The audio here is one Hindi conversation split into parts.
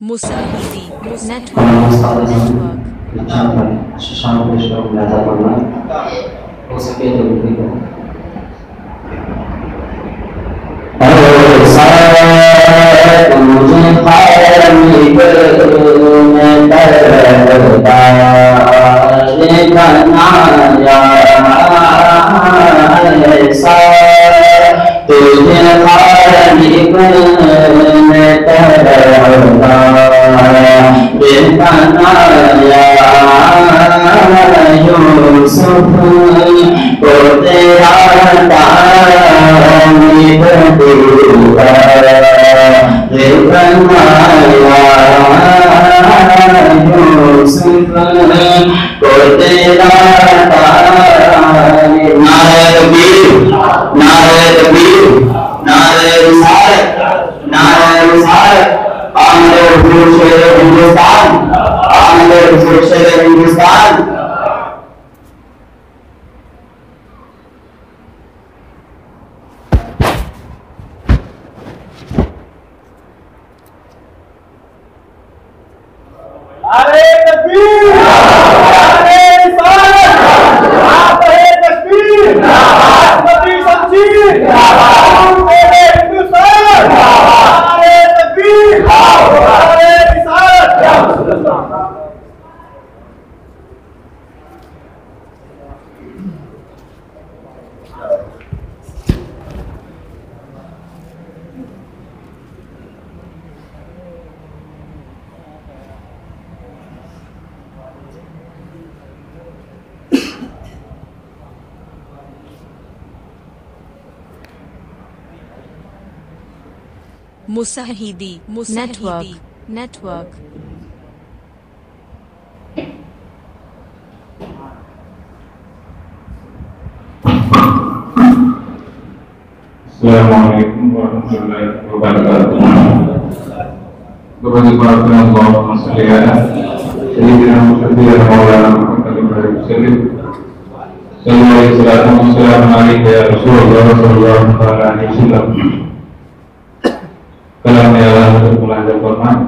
मुसाहिदी नेटवर्क हो सके तो मुझे तुझे यूसुफ को तेरा यूसुफ को तेरा नारे तकबीर नारे तकबीर नारे रिसालत नारे रिसालत आमद हुजूर शेर हिंदुस्तान आमद हुजूर शेर हिंदुस्तान। नारे तकबीर नारे रिसालत नारे तकबीर नबी शमशीर मेरे हिंदुस्तान नारे तकबीर नारे रिसालत। मुसाहिदी network Assalamualaikum warahmatullahi wabarakatuh. Kepada para penonton sekalian, Sayyidina Muhammad Maulana Muhammad Sallallahu Alaihi Wasallam, Assalamualaikum ya Rasulullah Sallallahu Alaihi Wasallam. Kalam ya Allah untuk melanda Quran.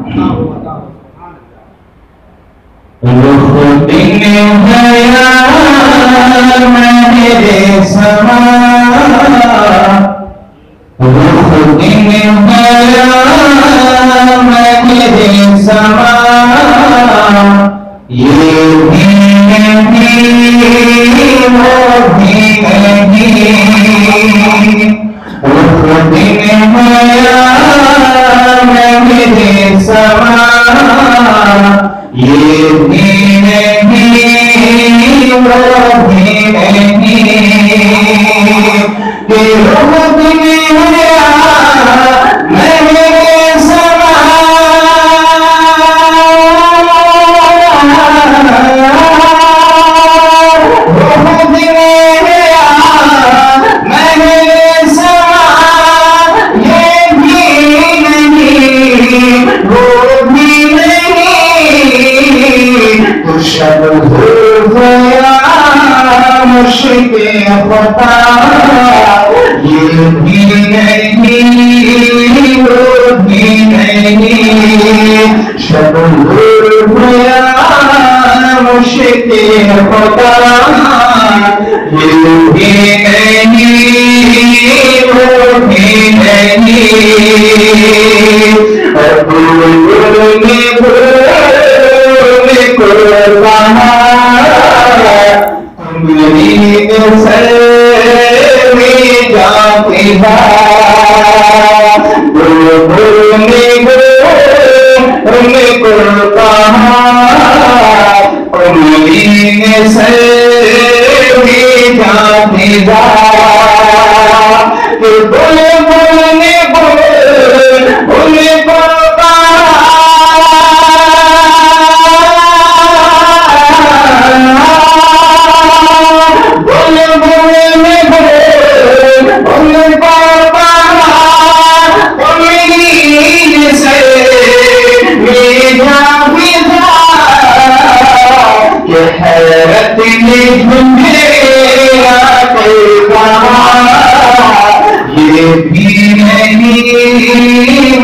ये भी नहीं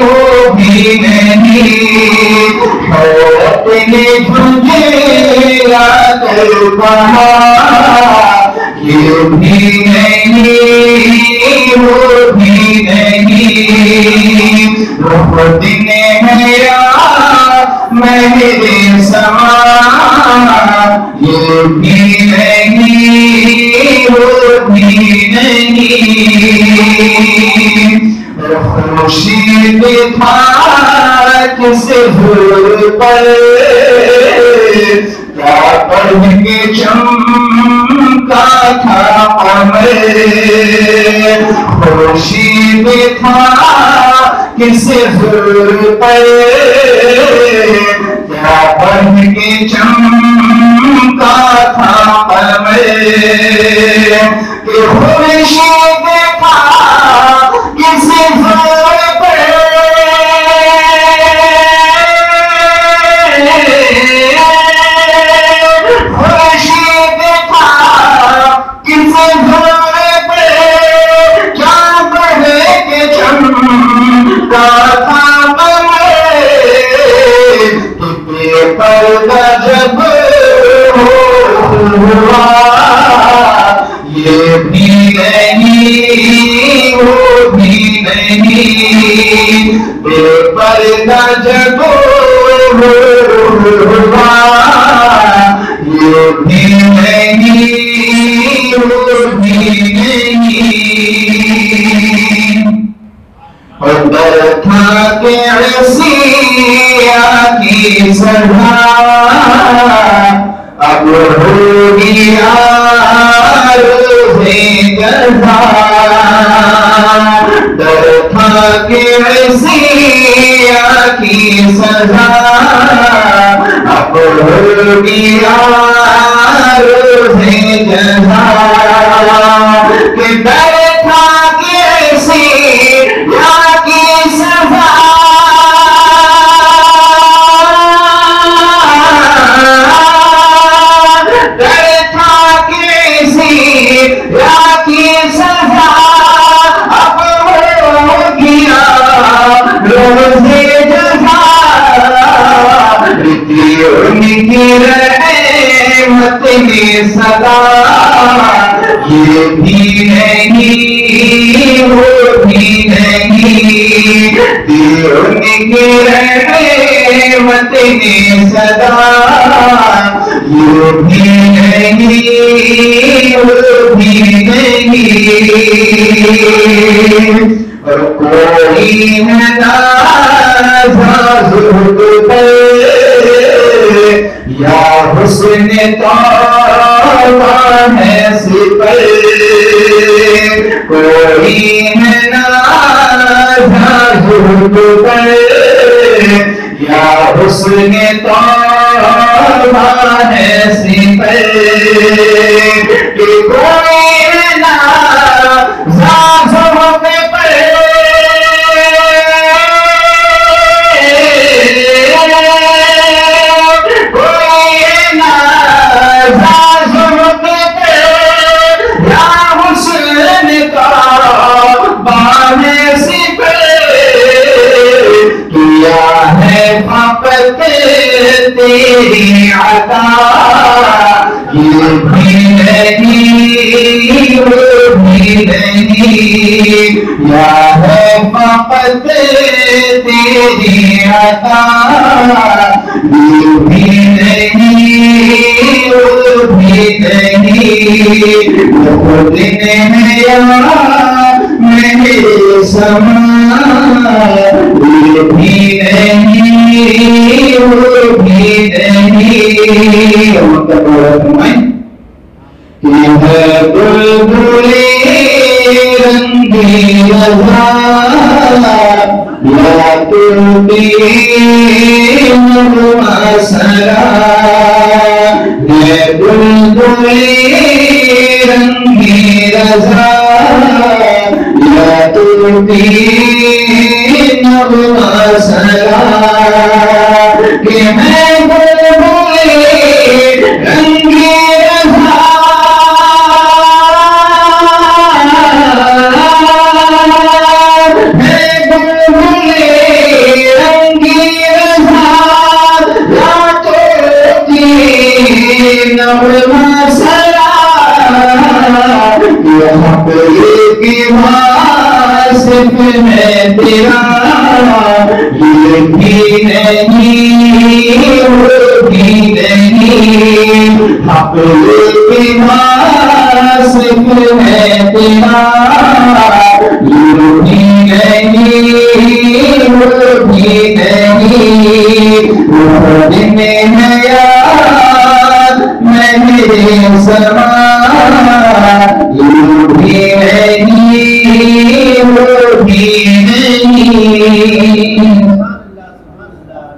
वो भी नहीं अपने झुंझेरा कर कहा ये भी नहीं वो भी नहीं रुख दिन है या मेरे समा ये भी नहीं वो भी नहीं खुर्शीद था किस हुर पर क्या पढ़ के चमका था कमर खुर्शीद था किस हुर पर क्या पढ़ के चमका था कमर कि खुर्शीद था किस हुर पर खुर्शीद था किस हुर पर क्या पढ़ के चमका था कमर पर्दा जब हुआ ये भी नहीं वो भी नहीं बेपर्दा जब हुआ ये भी नहीं वो भी नहीं और डर था कि रसिया की सदा अब होगी आरोज़े गधा डर था कि रसिया की सदा अब होगी आरोज़े गधा कि डर था कि रसिया की सदा उनकी रहमत में सदा ये भी नहीं वो भी नहीं उनकी रहमत में सदा ये भी नहीं वो भी नहीं और कोई है नाज़ुक पर या हुस्न तौबा है सिपर कोई है नाज़ुक पर या हुस्न तौबा है सिपर कि कोई है नाज़ुक पर तेरी अता ये भी नहीं वो भी नहीं या है फकत तेरी अता ये भी नहीं वो भी नहीं वो दिन है या मेरे समा ये भी नहीं वो भी नहीं है बुलबुले रंगी रज़ा या तुलबी मसरा है बुलबुले रंगी रज़ा या तुलबी मसरा कि मैं बुलबुले रंगी रज़ा है बुलबुले रंगी रज़ा या के वासिफ है तेरा, ये भी नहीं वो भी नहीं, हक के वासिफ है तेरा, ये भी नहीं वो भी नहीं, वो दिन है याद मैंने समा, ये भी नहीं वो भी नहीं।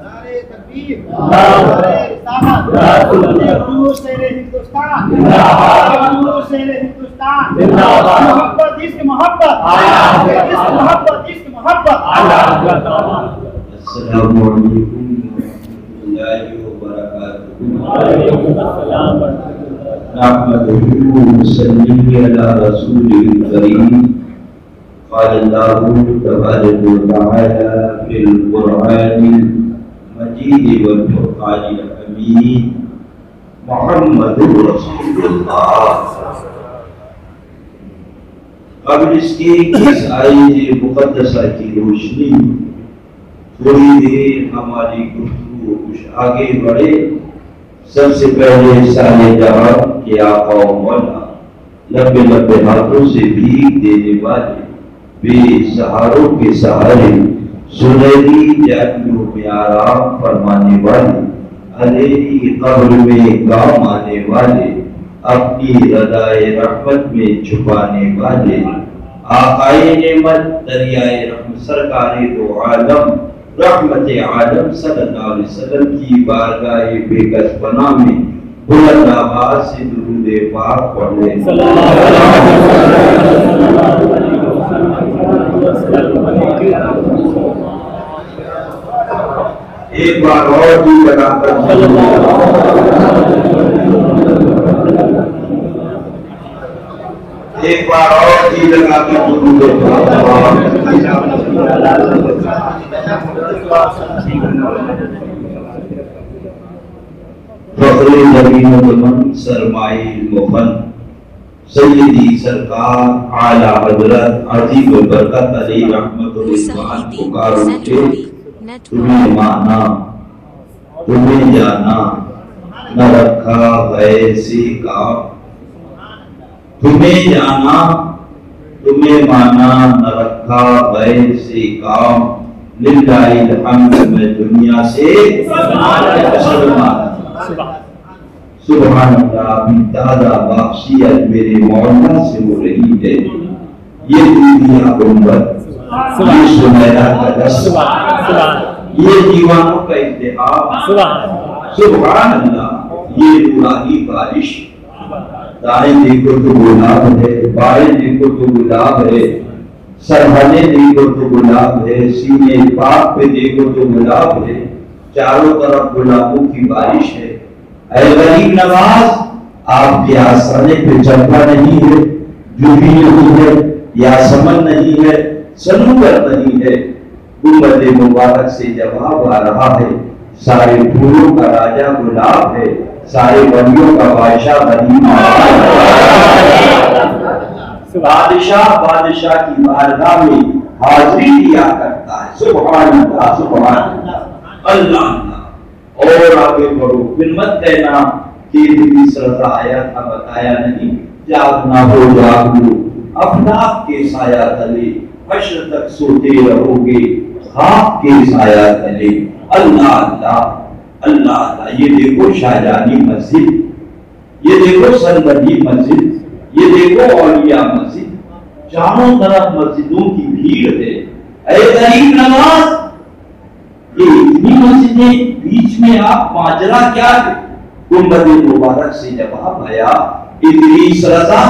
नारे तकबीर, नारे रिसालत, हुजूर शेरे हिंदुस्तान, हुजूर शेरे हिंदुस्तान, मोहब्बत इश्क मोहब्बत, इश्क मोहब्बत, इश्क मोहब्बत। अस्सलामु अलैकुम वरहमतुल्लाहि वबरकातुहू। नहमदुहू व नसल्ली अला रसूलिल करीम। क़ाल अल्लाहु तबारक व तआला फिल क़ुरआनिल मजीद वल फ़ुरक़ानिल हमीद, मुहम्मदुर रसूलुल्लाह। कब्ल इसके इस आयत मुक़द्दसा की रोशनी थोड़ी देर हमारी गुफ्तगू कुछ आगे बढ़े। सबसे पहले सारे जहां के आका मौला लंबे लंबे हाथों से भीख देने वाले बेसहारों के सहारे सुनहरी जातियों में आराम फरमाने वाले, अंधेरी कब्र में काम आने वाले, अपनी रज़ाए रहमत में छुपाने वाले आकाए नेमत दरियाए रहमत सरकारे दो आलम रहमत आलम सल्लल्लाहु अलैहि वसल्लम की बारगाह बेकस पनाह में बुलंद आवाज से दुरूद पाक पढ़ ले। एक बार और जी लगाकर एक बार और जी लगाकर दुरूद पाक। फखरे ज़मीन ज़मान सरमाए मुफन सय्यदी सरकार आला हज़रत अज़ीम बरकत अली रहमतुल इस्लाम पुकार उठे। तुम्हें माना तुम्हें जाना न रखा वैसे काम, तुम्हें जाना तुम्हें माना न रखा वैसे काम, लिल्लाहिल हम्द में दुनिया से सुभान अल्लाह भी ताज़ा बख्शियत मेरे मौला से हो रही है। ये दुनिया गुंबद, ये सुनहरा कलश, ये दीवानों का इत्तेहाद, सुभान अल्लाह ये नूरानी बारिश। दाएं देखो तो गुलाब है, बाएं देखो तो गुलाब है, सरहदे देखो तो गुलाब है, सीने पाक पे देखो तो गुलाब है, चारों तरफ गुलाबों की बारिश है। ऐ गरीब नवाज आपके आस्थाने पे चंपा नहीं है, जूही नहीं है, यासमन नहीं है, सनूकर नहीं है। गुंबद मुबारक से जवाब आ रहा है, सारे फूलों का राजा गुलाब है, सारे वलियों का बादशाह गनीमा। बादशाह बादशाह की बारगाह में हाजिरी दिया करता है। सुभान अल्लाह, सुभान अल्लाह, अल्लाह। और आगे बढ़ो, फिर मत कहना कि रज़ा आया था बताया नहीं। जागना हो जाग लो, अफलाक के साया तले, हश्र तक सोते रहोगे खाक के साया तले। अल्लाह अल्लाह अल्लाह अल्लाह। ये देखो शाहजहानी मस्जिद, ये देखो सरबदी मस्जिद, ये देखो औलिया मस्जिद, चारों तरफ मस्जिदों की भीड़ है। ऐ गरीब नवाज ये इतनी मस्जिदें, बीच में आप माजरा क्या है? गुंबद मुबारक से जवाब आया, इदरीस रज़ा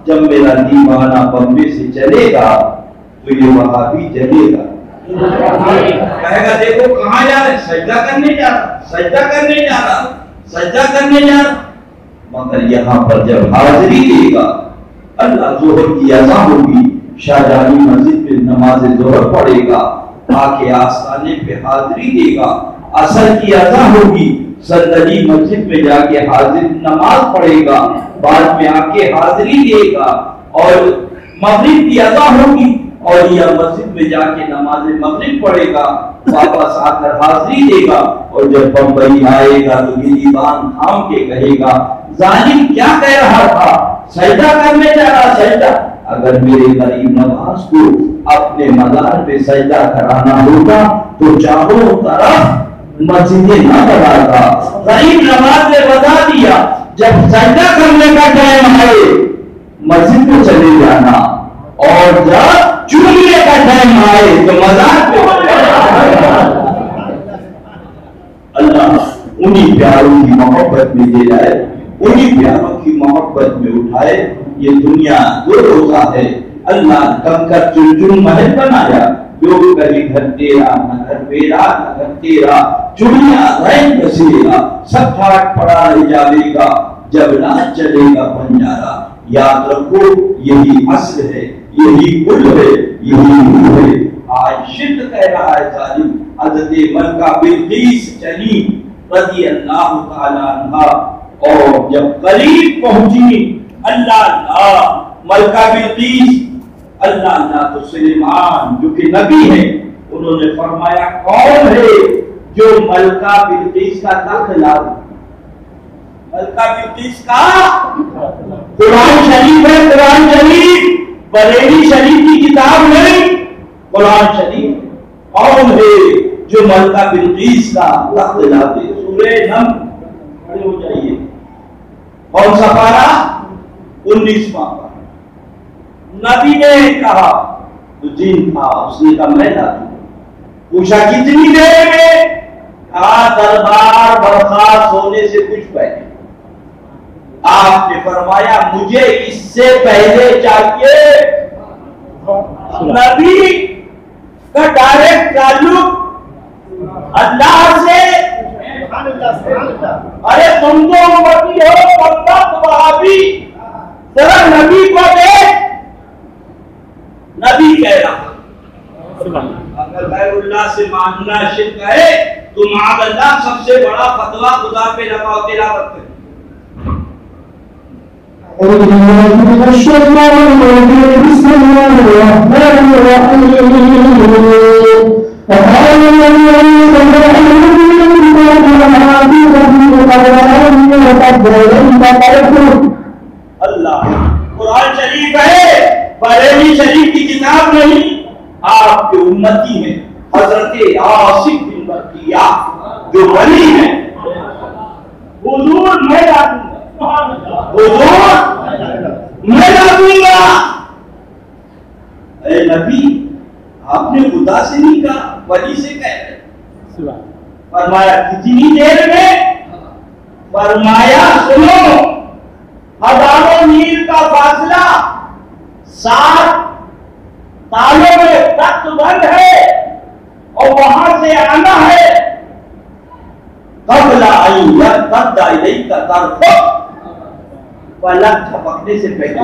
जब मेरा दीवाना बम्बे से चलेगा तो ये वहां भी चलेगा। कहेगा देखो कहाँ जा रहे, सजदा करने जा रहा, सजदा करने जा रहा, सजदा करने जा रहा। मगर यहाँ पर जब हाजिरी देगा, अल्लाह जोहर की अज़ान होगी, शाहजहानी मस्जिद में नमाज जोहर पढ़ेगा, आके आस्थाने पे हाजिरी देगा, असर की अज़ान होगी, सरदली मस्जिद में जाके हाजिर नमाज पढ़ेगा, बाद में आके हाजिरी देगा और मगरिब की अदा होगी और यह मस्जिद में जाके नमाज मगरिब पढ़ेगा, वापस आकर हाजिरी देगा और जब बंबई आएगा तो ये ईमान थाम के कहेगा जालिम क्या कह रहा था, सजदा करने जा रहा सजदा। अगर मेरे गरीब नवाज को अपने मजार पे सजदा कराना होता तो चारों तरफ मस्जिदें न बनाता। गरीब नवाज ने बता दिया जब सजदा करने का टाइम आए मस्जिद में चले जाना और जब चूमने का टाइम आए तो मजार पे। अल्लाह उन्हीं प्यारों की मोहब्बत में ले जाए, उन्हीं प्यारों की मोहब्बत में उठाए। ये दुनिया दो रोजा है। अल्लाह कंकर चुन महल बनाया, जो कभी घर तेरा न घर मेरा न घर तेरा, चुनिया रैन बसेगा सब ठाट पड़ा रह जाएगा जब रात चलेगा बंजारा। याद रखो यही असल है, यही कुल है, यही रूह है। आज शिद्द कह रहा है जालिम हज़रत मलका बिल्किस चली रज़ी अल्लाह ताला अन्हा और जब करीब पहुंची अल्लाह मलका बिल्किस अल्लाह तो सुलेमान जो कि नबी है उन्होंने फरमाया कौन है जो मलका बिल्किस का तख्त लाए। मलका बिल्किस का कुरान शरीफ है, कुरान शरीफ बरेली शरीफ की किताब नहीं, कुरान शरीफ। कौन है जो मलका बिल्किस का तख्त लाए। सूरे नम खड़े हो जाइए, कौन सा पारा 19वां पारा। नबी ने कहा तो जिन था उसने कहा मैं ला दूं। पूछा कितनी देर में, कहा दरबार बर्खास्त होने से कुछ पहले। आपने फरमाया मुझे इससे पहले चाहिए। नबी का डायरेक्ट ताल्लुक अल्लाह से। अरे तुम तो उम्मती हो, कब वहाबी, जरा नबी को देख। नबी कह रहा अगर गैरुल्लाह से मानना शिर्क है तो माअल्लाह सबसे बड़ा फतवा खुदा पे लगाओ तिलावत कर। अल्लाह कुरान शरीफ है, बरेली शरीफ की किताब नहीं। आपके उम्मती में हजरत आसिफ बिन बरकिया जो वली है, हुजूर मैं ला दूंगा, हुजूर मैं ला दूंगा। ऐ नबी आपने खुदा से नहीं कहा, वली से कह रहे। फरमाया कितनी देर में, फरमाया सुनो हजारों मील का फासला, 7 तालों में तख्त बंद है और वहां से आना है। कबला आई या कब्दा इलैहि का तरफ, पलक झपकने से पहले,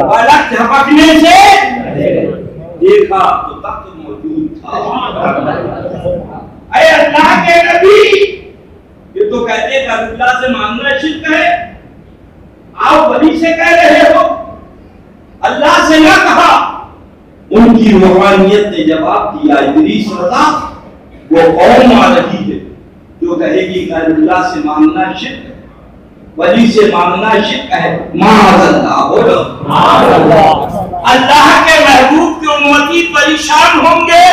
पलक झपकने से देखा तो तख्त मौजूद था। ऐ अल्लाह के नबी, ये तो कहते हैं अल्लाह से मांगना शिर्क है, आप वली से कह रहे हो, अल्लाह से ना कहा। उनकी रूहानियत ने जवाब दिया इदरीस रज़ा वो कौम आ रही है जो कहेगी अल्लाह से मांगना शिर्क है, वली से मांगना शिर्क है। माअल्लाह बोलो अल्लाह के महबूब के उम्मती परेशान होंगे,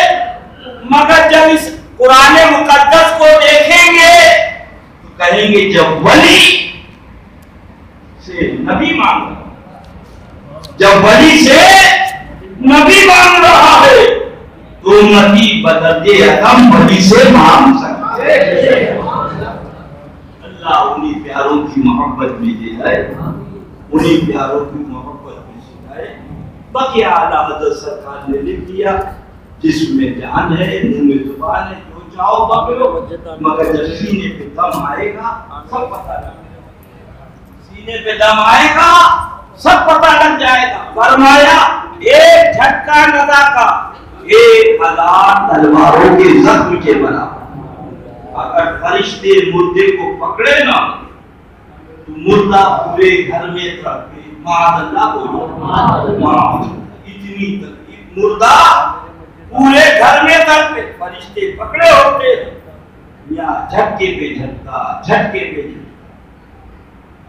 मगर जब इस कुरान मुकद्दस को देखेंगे तो कहेंगे जब वली से नबी मांग रहा, जब वली से नबी मांग रहा है तो नबी बदले हम वली से मांग सकते। अल्लाह उन्हीं प्यारों की मोहब्बत में ले जाए, उन्हीं प्यारों की मोहब्बत में सिखाए। बाकी आला हज़रत सरकार ने लिख दिया जिसमें जान है मुंह में जुबान है, जो चाहो पकड़ो, मगर जब सीने पे दम आएगा सब पता लगेगा, सीने पे दम आएगा सब पता लग जाएगा। फरमाया एक झटका नदा का 1000 तलवारों के जख्म के बराबर। अगर फरिश्ते मुर्दे को पकड़े ना तो मुर्दा पूरे घर में तड़पे, माअल्लाह बोलो, इतनी तकलीफ, मुर्दा पूरे घर में तड़पे, फरिश्ते पकड़े होते या झटके पे झटका, झटके पे झटका।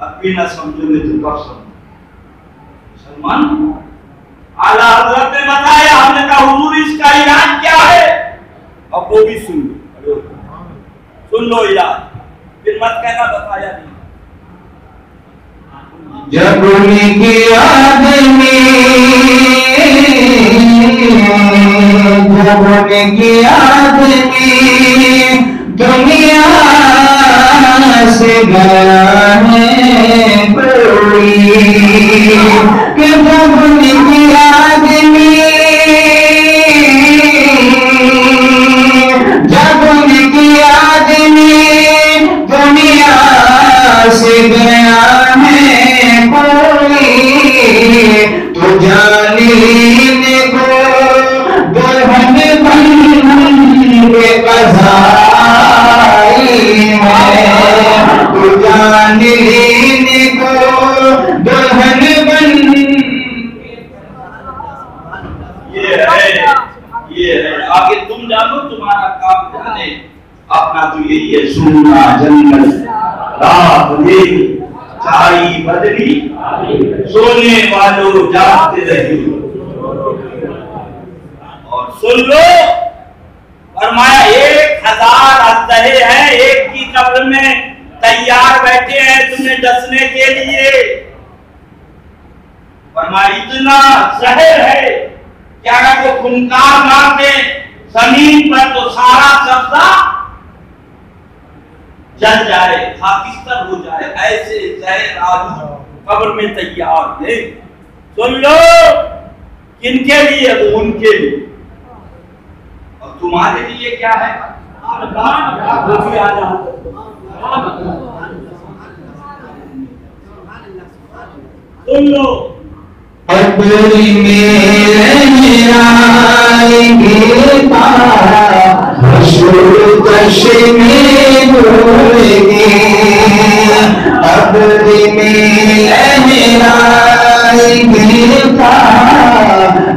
अब बिना समझोगे तो कब समझो? सलमान आला हजरत ने बताया, हमने कहा हुजूर इसका इलाज क्या है? अब वो भी सुन लो, सुन लो इलाज, फिर मत कहना बताया नहीं। जब उनकी आदमी, जब उनकी आदमी दुनिया से गया है कोई, कि जब उनकी आदमी, जब उनकी आदमी दुनिया से गया है कोई, तो जाने को दुल्हन बन के बजाई है, तो जाने को दुल्हन बन। ये है आगे तुम जानो, तुम्हारा काम जाने, अपना तो यही है सुनना जंगल रात दिन छाई बदली, सोने वालों जागते रहे। और सुन लो, फरमाया 1000 अजदहे हैं एक की कब्र में तैयार बैठे हैं तुम्हें डसने के लिए। फरमाया इतना जहर है क्या अगर वो खूंखार मारते जमीन पर तो सारा सब्जा जल जाए, खाकिस्तर हो जाए। ऐसे जहर आलू कब्र में तैयार है। सुन लो, किनके लिए? वो उनके लिए। और तुम्हारे लिए क्या है? वो भी आ जाओ। सुन लो, अबरी में आएंगे हशर चश्मे नूरेंगे, अबरी में आएंगे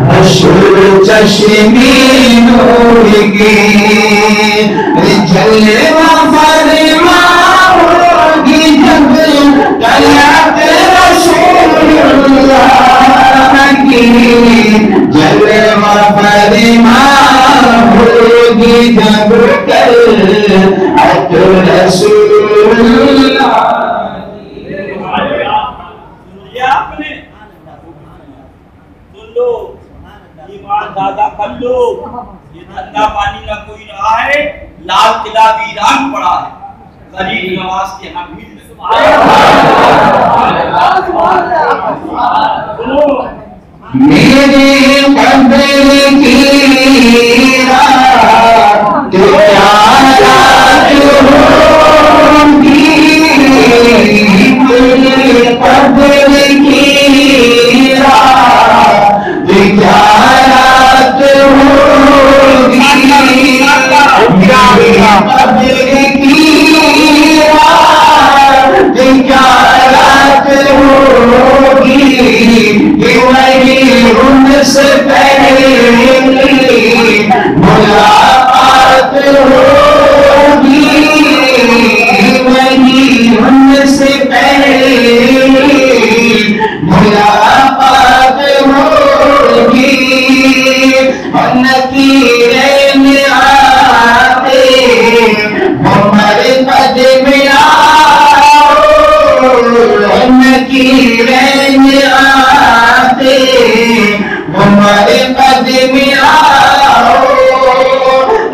हशर चश्मे नूरेंगे, जलवा फरमा होगी जब कयामत रसूलुल्लाह की, जलवा फरमा होगी जब कयामत रसूलुल्लाह। आपने सुन लो, ईमान दादा कर लो। ये ठंडा पानी ना कोई रहा है, लाल किला वीरान पड़ा है। गरीब नवाज के यहाँ भीड़ मेरे कब्र की रात क्या रात होगी, मेरे कब्र की रात क्या रात होगी, मेरे कब्र की रात क्या रात होगी, वही उनसे पहले मुलाकात होगी, वही उनसे पहले मुलाकात होगी। नकीरें में आते हमारे पद में आओ, नकीरें में आते हमारे पद में आओ,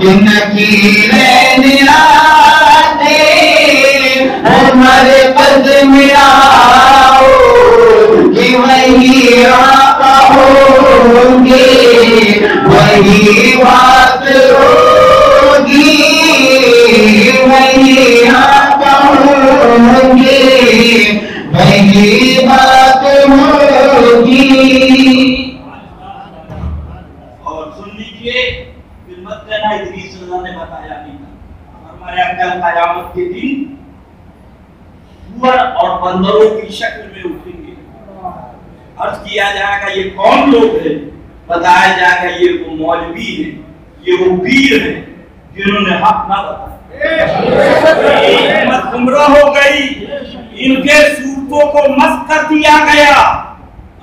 नकीरें में आते हमारे पद में आओ, कि वही आका होंगे, वही बात होगी, वही आका होंगे, वही बात होगी। और सुन लीजिए, फिर मत कहना इदरीस रज़ा ने बताया नहीं था। हमारे कल क़यामत के दिन सुअर और बंदरों की शक्ल में उठेंगे। अर्ज किया जाएगा ये कौन लोग हैं? बताया जाएगा ये वो मौलवी हैं, ये वो पीर हैं जिन्होंने हक ना बताया। हिम्मत गुमराह हो गई, इनके सूरतों को मस्त कर दिया गया।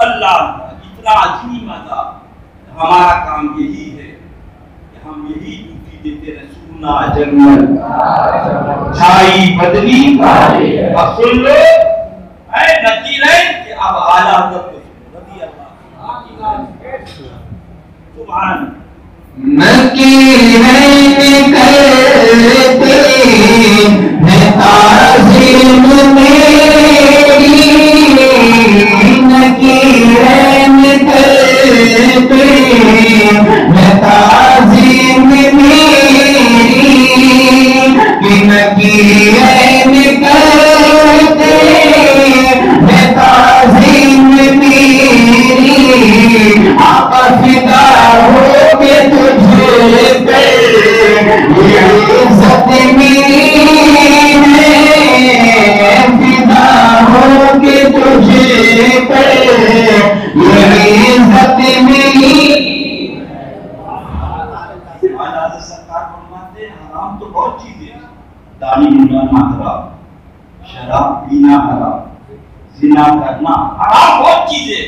अल्लाह इतना अजीम अदा। हमारा काम यही है कि हम यही ड्यूटी देते रहे, सुना जंगल छाई बदली। अब सुन लो है नकीर है कि अब आला हज़रत रज़ी अल्लाह सुभान नकीर करते हैं ताज़ीम मेरी, नकीर करते हैं ताज़ीम मेरी, कि नकीर करते हैं ताज़ीम मेरी। आका फिदा हो के तुझे पे ये इज्जत मेरी है, फिदा हो के तुझे पे ये इज्जत मेरी। सरकार फरमाते हैं हराम तो बहुत चीजें हैं, दाढ़ी मुंडाना हराम, शराब पीना हराम, जिना करना हराम, बहुत चीजें,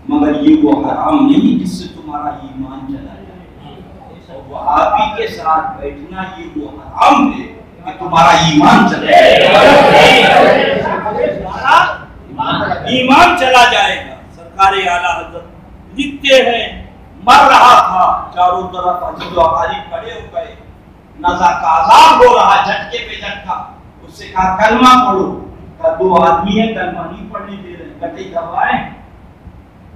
मगर ये वो हराम नहीं जिससे तुम्हारा ईमान चला जाए। और वहाबी के साथ बैठना ये वो हराम है कि तुम्हारा ईमान चला जाएगा, ईमान चला जाएगा। सरकारे आला हज़रत लिखते हैं मर रहा था, चारों तरफ अजीब अकाली खड़े हो गए, नज़ा का आज़ाब हो रहा, झटके पे झटका। उससे कहा कलमा पढ़ो, का दो आदमी है कलमा नहीं पढ़ने दे रहे, कटे दबाए।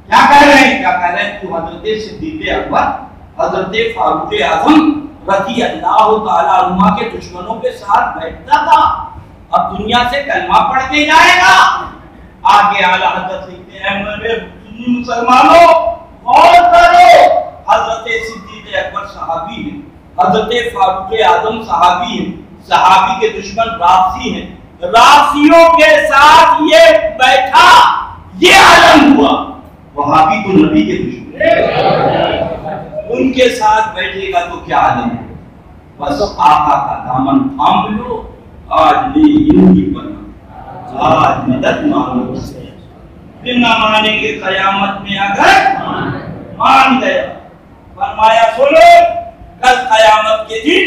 क्या कह रहे हैं? क्या कह रहे हैं? तू हजरत सिद्दीक़ अकबर, हजरत फारूक आज़म रज़ी अल्लाह ताला अन्हु के दुश्मनों के साथ बैठता था, अब दुनिया से कलमा पढ़ के जाएगा। आगे आला हज़रत लिखते हैं मेरे मुसलमानों गौर करो, हजरत सिद्दीक़ अकबर सहाबी हैं, हजरत फारूक आज़म सहाबी हैं, सहाबी के दुश्मन राफसी हैं, राफसियों के साथ ये बैठा, ये आलम हुआ। वहाबी तो नबी के दुश्मन, उनके साथ बैठेगा तो क्या आलम है? बस आका का दामन थाम लो, आज ले इनकी बना, आज मदद मांगो, फिर ना मानेंगे कयामत में अगर मान गया। फरमाया सुनो, कल कयामत के दिन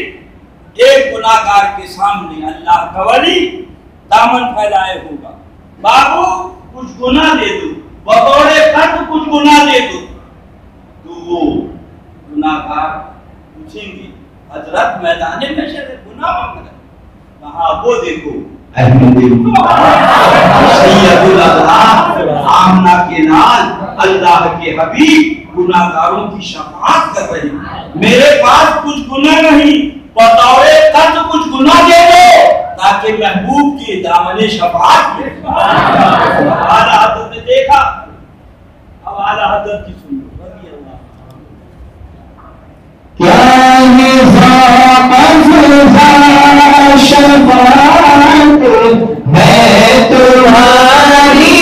एक गुनाहगार के सामने अल्लाह का वली दामन फैलाए होगा, बाबू कुछ गुनाह दे दो, बतौरे खत कुछ गुनाह दे दो। तो वो गुनाहगार पूछेंगे हजरत मैदाने में शर गुनाह मांग रहे, कहा वो देखो सैयदुल अज़हार आमना के लाल अल्लाह के हबीब गुनाहगारों की शफाअत कर रहे हैं। मेरे पास कुछ गुनाह नहीं, बतौरे खत कुछ गुनाह दे दो ताकि महबूब की दामने शफाअत में। आला हज़रत ने देखा, अब आला हज़रत की सुनो, रज़ी अल्लाह क्या शफाअत है तुम्हारी शफाअत है तुम्हारी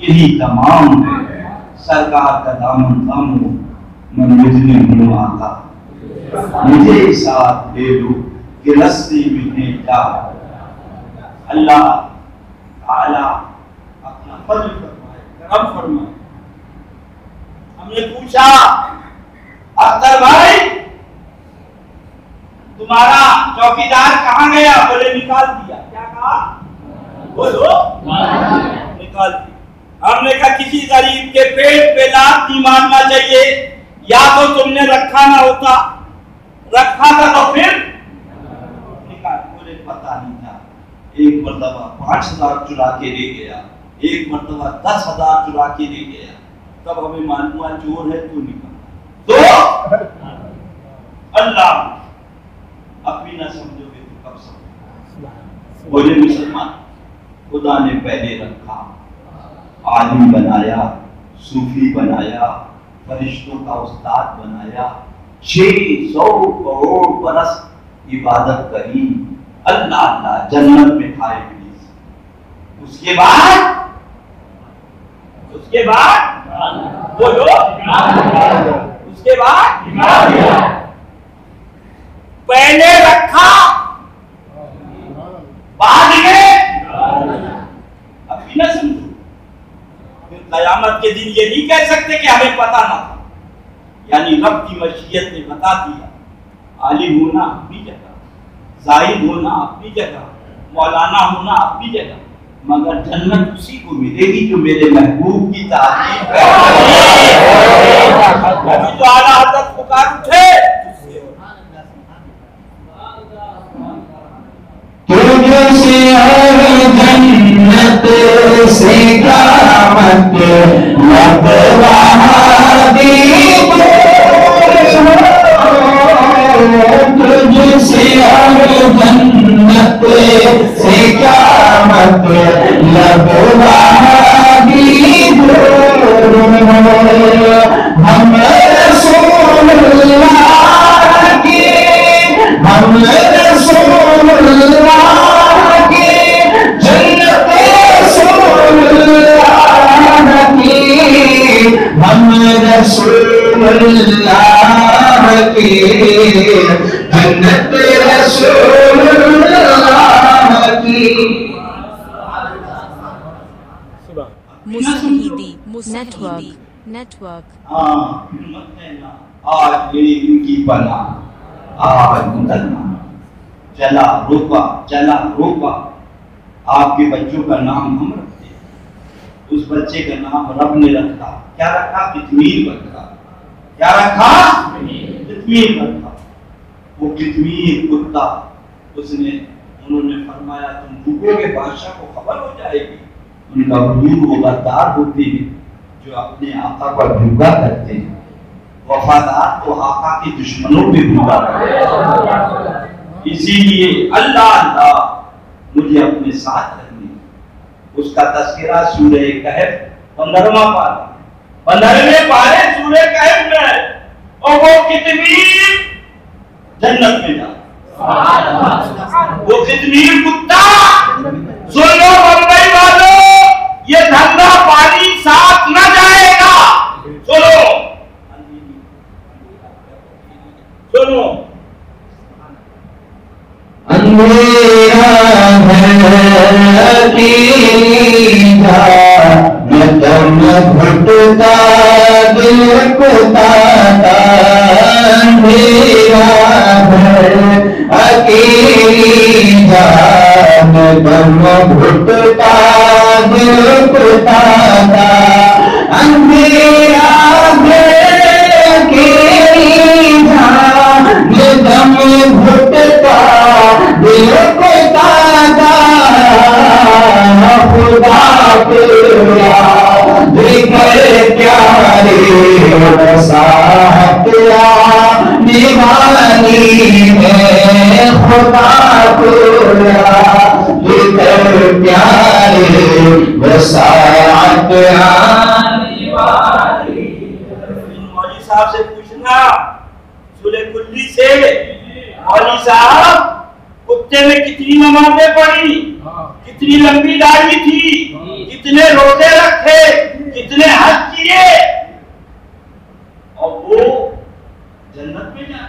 यही तमाम है। सरकार का दामन थामो, मैं मुझे हूँ आता, मुझे साथ ले लो कि रस्सी में है क्या। अल्लाह ताला अपना फजल फरमाए, करम फरमाए। हमने पूछा अख्तर भाई तुम्हारा चौकीदार कहाँ गया? बोले निकाल दिया। क्या कहा? बोलो निकाल दिया। हमने कहा किसी गरीब के पेट पे लात नहीं मारना चाहिए, या तो तुमने रखा ना होता, रखा था तो फिर निकाल। बोले पता नहीं था। एक मरतबा 5,000 चुरा के ले गया, एक मरतबा 10,000 चुरा के ले गया, तब हमें मालूम हुआ चोर है तो निकाल। तो अल्लाह अपनी ना समझोगे तो कब समझोगे? बोले मुसलमान, खुदा ने पहले रखा, आलिम बनाया, सूफी बनाया, फरिश्तों का उस्ताद बनाया, 600 करोड़ बरस इबादत करी, अल्लाह अल्लाह जन्नत में था इब्लीस। उसके बाद बोलो, उसके बाद पहले रखा बाद में अभी ना समझो। फिर कयामत के दिन ये नहीं कह सकते कि हमें पता ना था। यानी रब की मशीयत ने बता दिया। आलिम होना अपनी जगह, जाहिद होना अपनी जगह, मौलाना होना अपनी जगह, मगर जन्नत उसी को मिलेगी जो मेरे महबूब की तारीफ करे। अभी जो आला हज़रत पुकार उठे, तुझसे और जन्नत से कामत लब वहादी तुझसे और जन्नत से कामत लब वहादी हम रसूलुल्लाह के, हम रसूलुल्लाह के, जन्नत रसूलुल्लाह की, हम रसूलुल्लाह की, जन्नत रसूलुल्लाह की। मुसाहिदी नेटवर्क। हाँ हिम्मत है ना, आज मेरी इनकी बना, आज मुसलमान चला रोका। आपके बच्चों का नाम हम रखते हैं, उस बच्चे का नाम रब ने रखा। क्या रखा? कितमीर रखा। क्या रखा? कितमीर रखा। वो कितमीर कुत्ता, उन्होंने फरमाया तुम भूखोगे, बादशाह को खबर हो जाएगी। उनका हुजूर वो गद्दार होते हैं जो अपने आका पर धोखा करते हैं, वफादार तो आका के दुश्मनों पे धोखा करते हैं। इसीलिए अल्लाह अल्लाह मुझे अपने साथ रखने। उसका तस्करा सूरह कहफ 15वां पारा, 15वें पारे सूरह कहफ में, और वो कितमीर जन्नत में जा, वो कितमीर कुत्ता। सुन लो बम्बई वालों, ये धंधा पानी साथ न जाएगा। सुनो अंधेरा है अकेला, दम घुटता दिल को ताता। अंधेरा है अकेला, दम घुटता दिल को ताता। अंधेरा है अकेला, दम घुटता दिल को ताता। खुदा तेरा दिखर प्यारे साथ निभानी है। खुदा तेरा दिखर प्यारे साथ निभानी। मौली साहब से पूछना, सूरह कुल्ली से, मौली साहब कुत्ते में कितनी नमाजें पढ़ी, कितनी लंबी दाढ़ी थी, कितने रोजे रखे, कितने हज किए, और वो जन्नत में जा।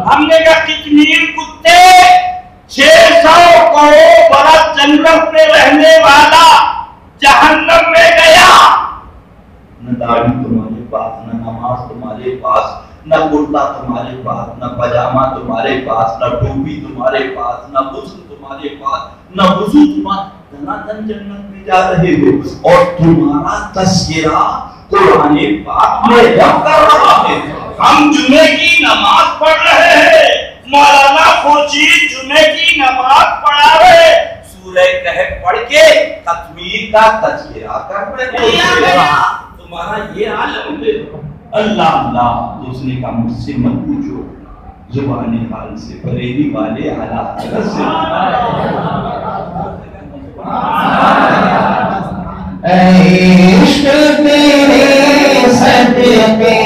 हमने कहा कितनी कुत्ते 600 करोड़ बरस जन्नत में रहने वाला जहन्नम में गया। न दाढ़ी तुम्हारे पास, न नमाज तुम्हारे पास, न कुर्ता तुम्हारे पास, न पजामा तुम्हारे पास, न टोपी तुम्हारे पास, न गुस्ल तुम्हारे पास, न वुजू तुम्हारे, धनाधन जन्नत में जा रहे हो और तुम्हारा तस्करा कुरान पाक में जब कर रहा है। हम जुमे की नमाज पढ़ रहे हैं, मौलाना खुर्शीद जुमे की नमाज पढ़ा रहे, सूरह कहफ पढ़ के तकमीर का तस्करा कर रहे हैं। तुम्हारा ये आलम है। अल्लाह अल्लाह तो उसने कहा मुझसे मत पूछो, जुबानी हाल से बरेली वाले आला हज़रत से इश्क तेरे सदके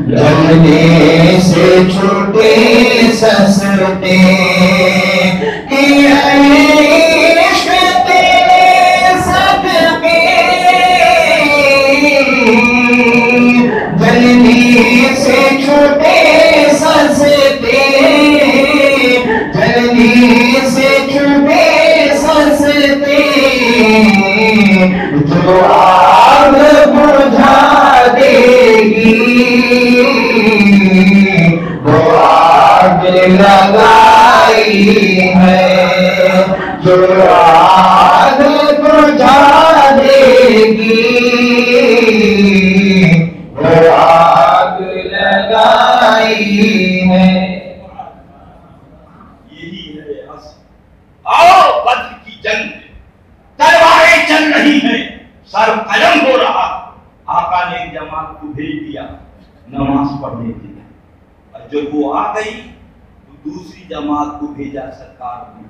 जलने से छूटे ससते, इश्क तेरे सदके जलने से छूटे ससते, जलने से छूटे ससते, जो आग बुझा देगी वो आग लगाई है, जो आग बुझा देगी वो आग लगाई है। यही है असल। आओ बद्र की जंग, तलवारें चल रही हैं, सर कलम हो रहा। आका ने एक जमात को भेज दिया नमाज पढ़ने के लिए, और जब वो आ गई तो दूसरी जमात को भेजा सरकार ने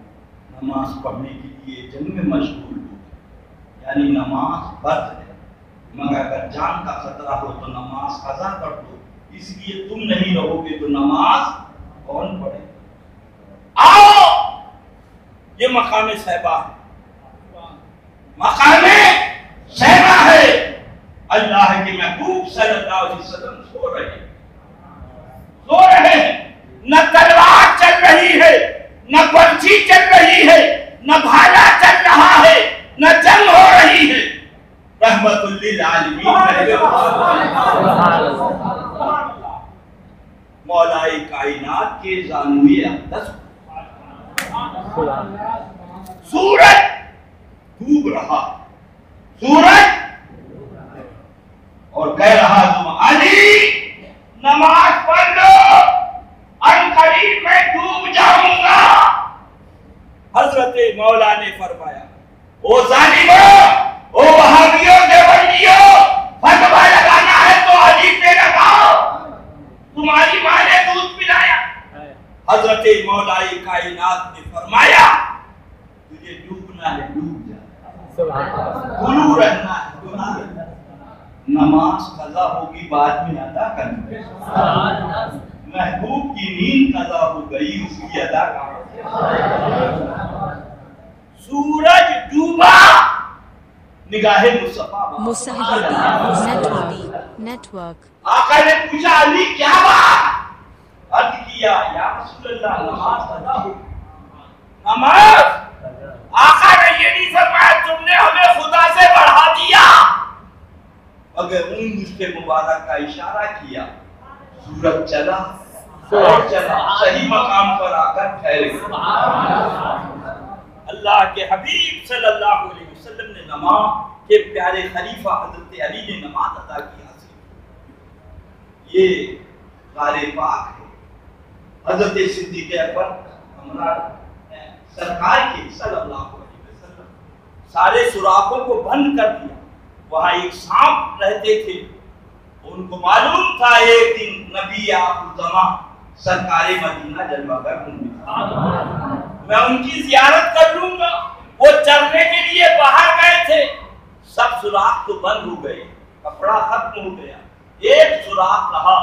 नमाज पढ़ने के लिए जंग में मशगूल हो। यानी नमाज फर्ज है, मगर अगर जान का खतरा हो तो नमाज कज़ा कर दो, इसलिए तुम नहीं रहोगे तो नमाज कौन पढ़े। आओ ये मकाम सहबा है, मकाम सहबा है। अल्लाह के महबूब सल्लल्लाहु अलैहि वसल्लम सो रहे हैं, न तलवार चल रही है, न बंशी चल रही है, न भाला चल रहा है, न जंग हो रही है। रहमतुल लिल आलमीन मौलाए कायनात के जानुए अक़दस सूरज डूब रहा, सूरज और कह रहा तुम अली नमाज पढ़ लो, अनकरीब मैं डूब जाऊंगा। हजरत मौला ने फरमाया ओ जालिमों, ओ वहाबियों, देवबंदियों, फतवा लगाना है तो अली पे लगाओ, तुम्हारी माँ ने दूध पिलाया। हजरत मौलाए कायनात ने फरमाया तुझे डूबना है डूब जा, गुलू रहना है गुलू रहना। नमाज कज़ा होगी बाद में अदा करनी, महबूब की नींद कज़ा हो गई उसकी अदा कर। सूरज डूबा, निगाहे मुसाहिदी नेटवर्क। आका ने पूछा अली क्या बात? अर्ज किया या रसूलल्लाह नमाज कज़ा हो। नमाज आका ने ये नहीं फरमाया तुमने हमें खुदा से बढ़ा दिया, अगर उंगली मुबारक का इशारा किया, सूरज चला और चला, सही मकाम पर आकर ठहरे। अल्लाह के हबीब सल्लल्लाहु अलैहि वसल्लम ने नमाज के प्यारे खलीफा हजरत अली ने नमाज अदा की। ये गारे पाक है, हजरत सिद्दीक़ अकबर हमारा सरकार के सल्लल्लाहु अलैहि वसल्लम सारे सुराखों को बंद कर दिया। वहां एक सांप रहते थे, उनको मालूम था एक दिन नबी आखिर सरकारे मदीना जलवागर होंगे, मैं उनकी जियारत कर लूंगा। वो चरने के लिए बाहर गए थे, सब सुराख तो बंद हो गए, कपड़ा खत्म हो गया, एक सुराख रहा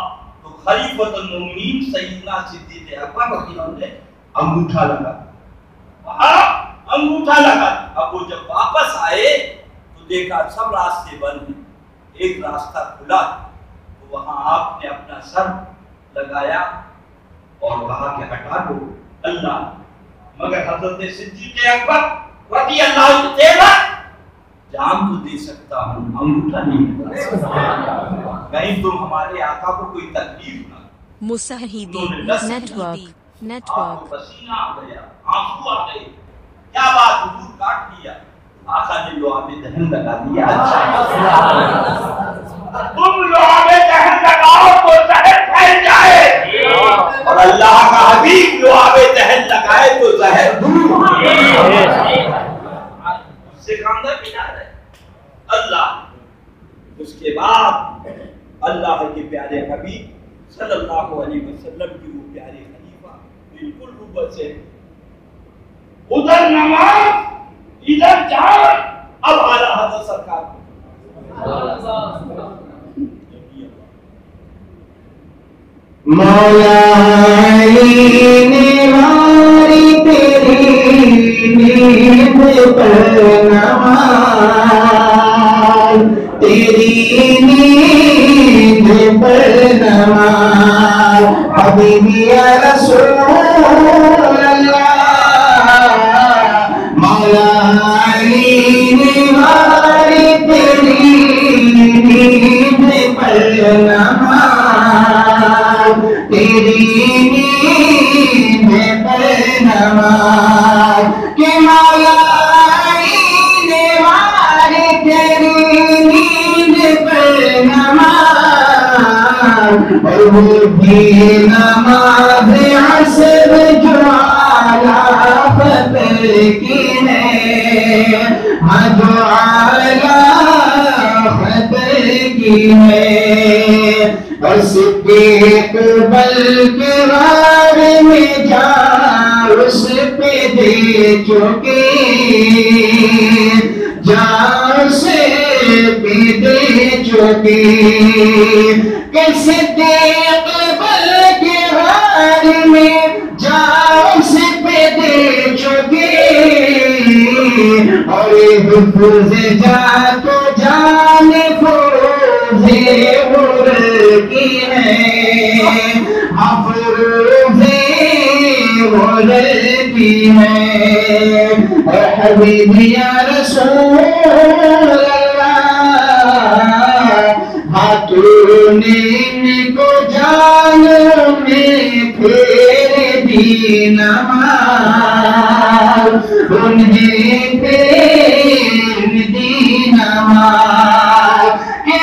तो खलीफतुल मोमिनीन सैयदना सिद्दीक़ अकबर रज़ियल्लाहु ने अंगूठा लगा, अंगूठा लगा। अब वो जब वापस आए तो देखा सब रास्ते बंद हैं, एक रास्ता खुला, तो वहां आपने अपना सर लगाया और कहा कि हटा दो अल्लाह। मगर हजरत सिद्दीक़ अकबर रज़ियल्लाहु तेवर जान तो दे सकता हूँ, अंगूठा नहीं दे सकता। कहीं तुम हमारे आका को कोई तकलीफ ना। Musahidi Network आपको पसीना आ गया, आंसू आ गए, क्या बात, हुजूर काट दिया, आका ने लुआबे दहन लगा दिया। तुम लुआबे दहन लगाओ तो जहर फैल जाए, और अल्लाह का हबीब लुआबे दहन लगाए तो जहर दूर हो जाए। सिकंदर भी जा रहे अल्लाह। उसके बाद अल्लाह के प्यारे हबीब सल्लल्लाहु अलैहि वसल्लम की वो प्यारे खलीफा बिल्कुल रूबत से, उधर नमाज इधर जान, अब आ रहा था सरकार को। मौला अली ने मारी तेरी नींद पर नमाज, तेरी नींद पर नमाज, हबीबी या रसूल अल्लाह। मौला अली ने मारी तेरी नींद पर नमाज, तेरी नींद पर नमाज, के मौला अली ने मारी तेरी नींद पर नमाज, और वो भी नमाज असर जो आला फतर की है, जो आला फतर की है। और सिद्दीक बल के बारे में जा उस पे दे चुके, जा उस पे दे चुके, कि सिद्दीक बल के बारे में जा उस पे दे चुके, और हिफ्ज़ जा तो जाने फरोज़े उर की है, फरोज़े उर की है। और हबीबी या रसूल अल्लाह, तूने इनको जान में फेर दी नमाज, उन्हें फेर दी नमाज, के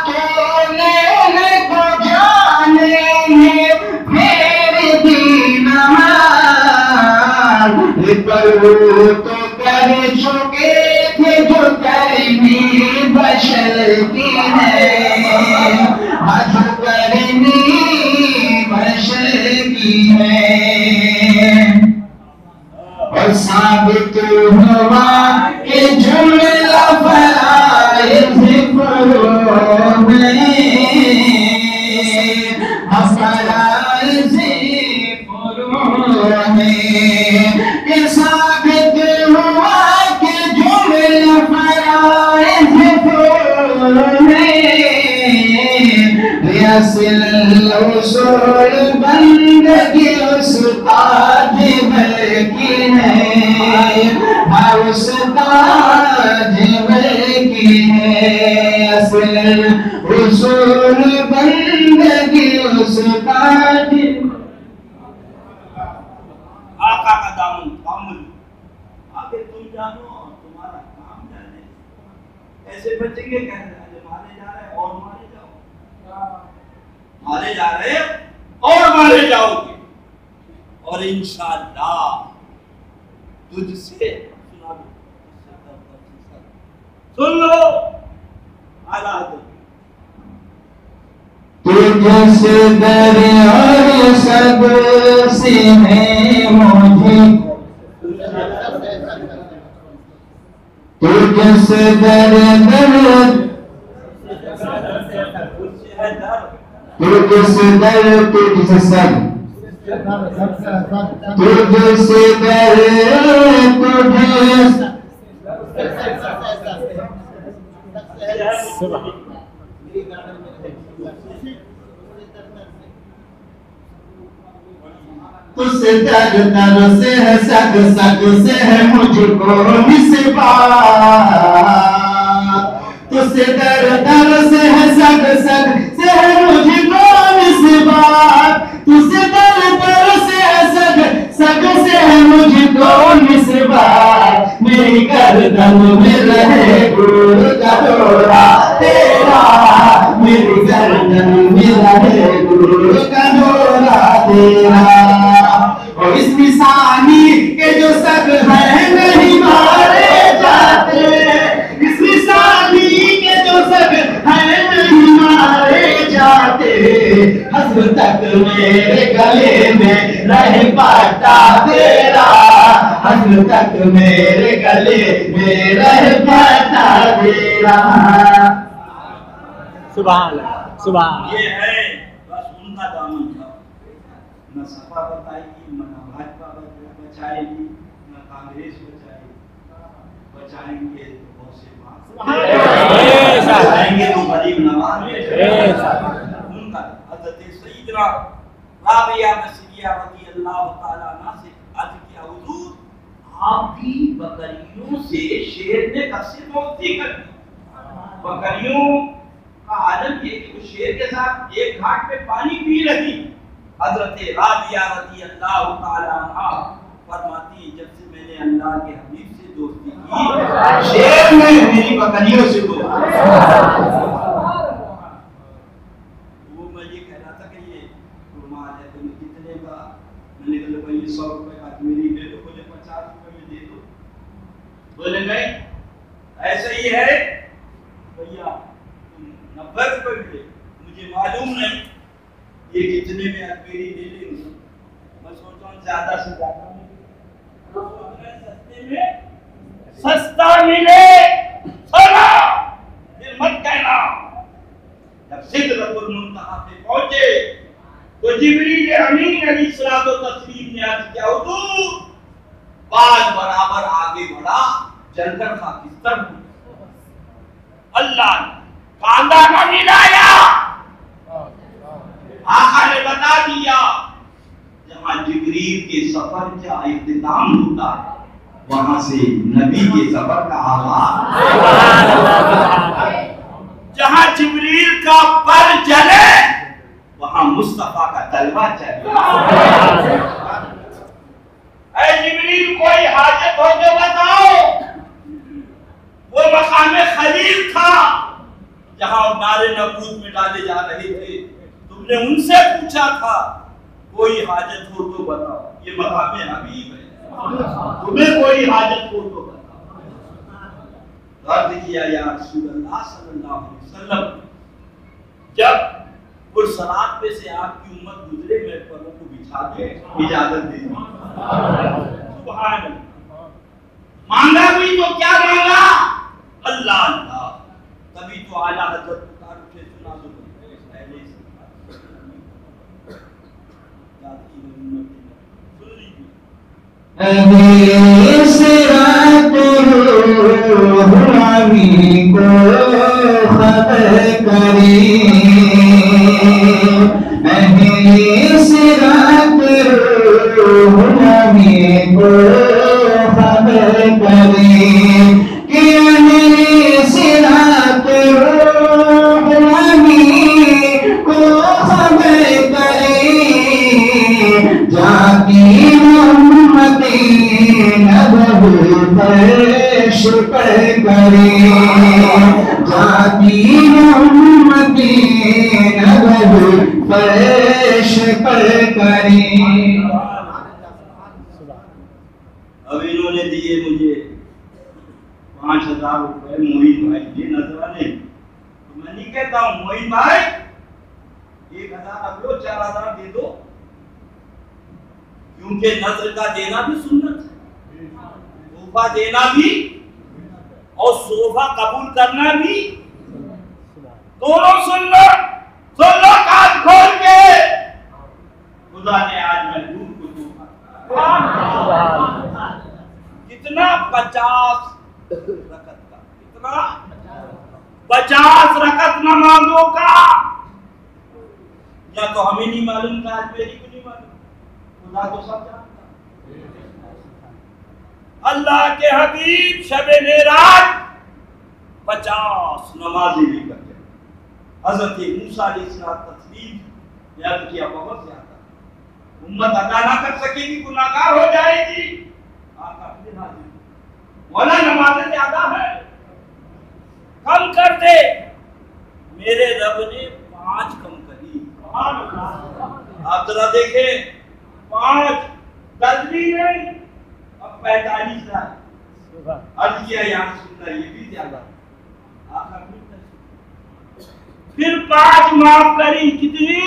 तूने इनको जान में फेर दी नमाज, पर वो तो कर चुके थे जो करनी बशर की है, जो करनी बशर की है। और साबित हुआ कि जुमला फराइज़ फरोग़ में, फराइज़ फरोग़ में, कि साबित हुआ कि जुमला फराइज़ फरोग़ में, असल उसूल बंदगी उस्ताद भर की है, उस्ताद भर की है। असल उसूल बंदगी उस्ताद, आका का दामन थाम लो, आगे तुम जानो तुम्हारा काम जाने। ऐसे बचेंगे कहने मारे जा रहे और मारे जाओ, मारे जा रहे और मारे जाओगे, और इंशाअल्लाह तुझसे सुना दो, सुन लो आला तुझसे दर और सब से है मुझे, तुझसे दर तुझसे दर तुझसे सब, तुझसे दर तुझसे दर दर से है, सग सग से है मुझको निस्बत, तुझसे दर दर से है सग सग से है मुझको निस्बत, तुझसे दर दर से है सग सग से है मुझको निस्बत, मेरी गर्दन में रहे गुरु का डोरा तेरा, मेरी गर्दन में रहे गुरु का डोरा तेरा। और इस निशानी के जो सग है नहीं मारे जाते, इस निशानी के जो सग है नहीं मारे जाते, हस्ब तक मेरे गले में रहे पाटा तेरा, हस्ब तक मेरे गले में रहे पाटा तेरा। सुभान सुभान। ये है बस उनका दामन था, न सपा बताएगी, न भाजपा बचाएगी, न कांग्रेस बचाएगी, बचाएंगे तो बहुत से बात बचाएंगे तो गरीब नवाज उनका। हज़रत सईदना राबिया नसीरिया रज़ी अल्लाह ताला अन्हा से अर्ज़ किया, हुजूर आप भी बकरियों से शेर ने कैसे दोस्ती कर दी? बकरियों का आलम ये कि वो शेर के साथ एक घाट पे पानी पी रही। हज़रत राबिया रज़ी अल्लाह ताला अन्हा फरमाती, जब से मैंने अल्लाह के हबीब से दोस्ती की, शेर ने मेरी बकरियों से दोस्ती। वो मैं ये कह रहा था कि ये रुमाल है तुम्हें कितने का? मैंने कहा भाई 100 रुपए का मेरी दे दो, बोले 50 रुपए में दे दो। बोले नहीं ऐसा ही है भैया, 90 रुपए मिले, मुझे मालूम नहीं ये कितने में अजमेरी ले लेंगे। मैं सोच रहा हूँ ज्यादा से ज्यादा सस्ते में सस्ता मिले चला, फिर मत कहना। जब सिदरतुल मुंतहा पे पहुंचे तो जिब्रील अमीन अलैहिस्सलाम तस्लीम ने अर्ज किया, हुजूर बात बराबर आगे बढ़ा, जलकर खाकिस्तान अल्लाह कांदा न मिलाया। आका ने बता दिया, जहां जिब्रील के सफर का इख्तिताम होता है वहां से नबी के सफर का आगाज। जहां जिब्रील का पर जले वहां मुस्तफा का तलवा चले। ऐ जिब्रील कोई हाजत हो तो बताओ। वो मकाम खलील था जहां नारे नबूत में डाले जा रहे थे, तुमने उनसे पूछा था कोई हाजत हो तो बताओ। ये मकाम हबीब है, तुम्हें कोई हाजत हो तो बताओ। अर्ज किया या रसूलल्लाह सल्लल्लाहु अलैहि वसल्लम, जब पुरसलात पे से आपकी उम्मत गुजरे मैं परों को बिछा के इजाजत दे दी। सुभान अल्लाह। मांगा भी तो क्या मांगा? अल्लाह अल्लाह। तभी तो आला हजरत पुकार उठे, सुना दो पहले से को खबर करी, को खबर करी कि सिरात को खबर करी, जाती मोहम्मदी नबी फर्श पर करी, जाती मोहम्मदी नबी फर्श पर करी। अब इन्होंने दिए मुझे 5000 रुपए, मोइन भाई ये नजराने। तो मैं नहीं कहता हूँ मोइन भाई 1000 अब लो, 4000 दे दो, क्योंकि नजर का देना भी सुन्नत है, सोफा देना भी और सोफा कबूल करना भी, दोनों सुन्नत। सुन लो कान खोल के, खुदा ने आज महबूब को कितना 50 रकत का, कितना 50 रकत नमाजों का। या तो हमें नहीं मालूम था, आज मेरी को नहीं मालूम, खुदा तो सब जानता। अल्लाह के हबीब शब मेराज 50 नमाजें लेकर के हजरत मूसा तस्लीम याद किया, बहुत ज्यादा उम्मत अदा ना कर सकेगी, गुनाहगार हो जाएगी। आका फिर हाजिर, मौला नमाजें ज्यादा है, कम कर दे। मेरे रब ने 5 कम करी। आप जरा देखे, 5 तस्वीर नहीं, अब 45 है। अर्ज किया यार सुनना, ये भी ज्यादा। आका फिर 5 माफ करी, कितनी?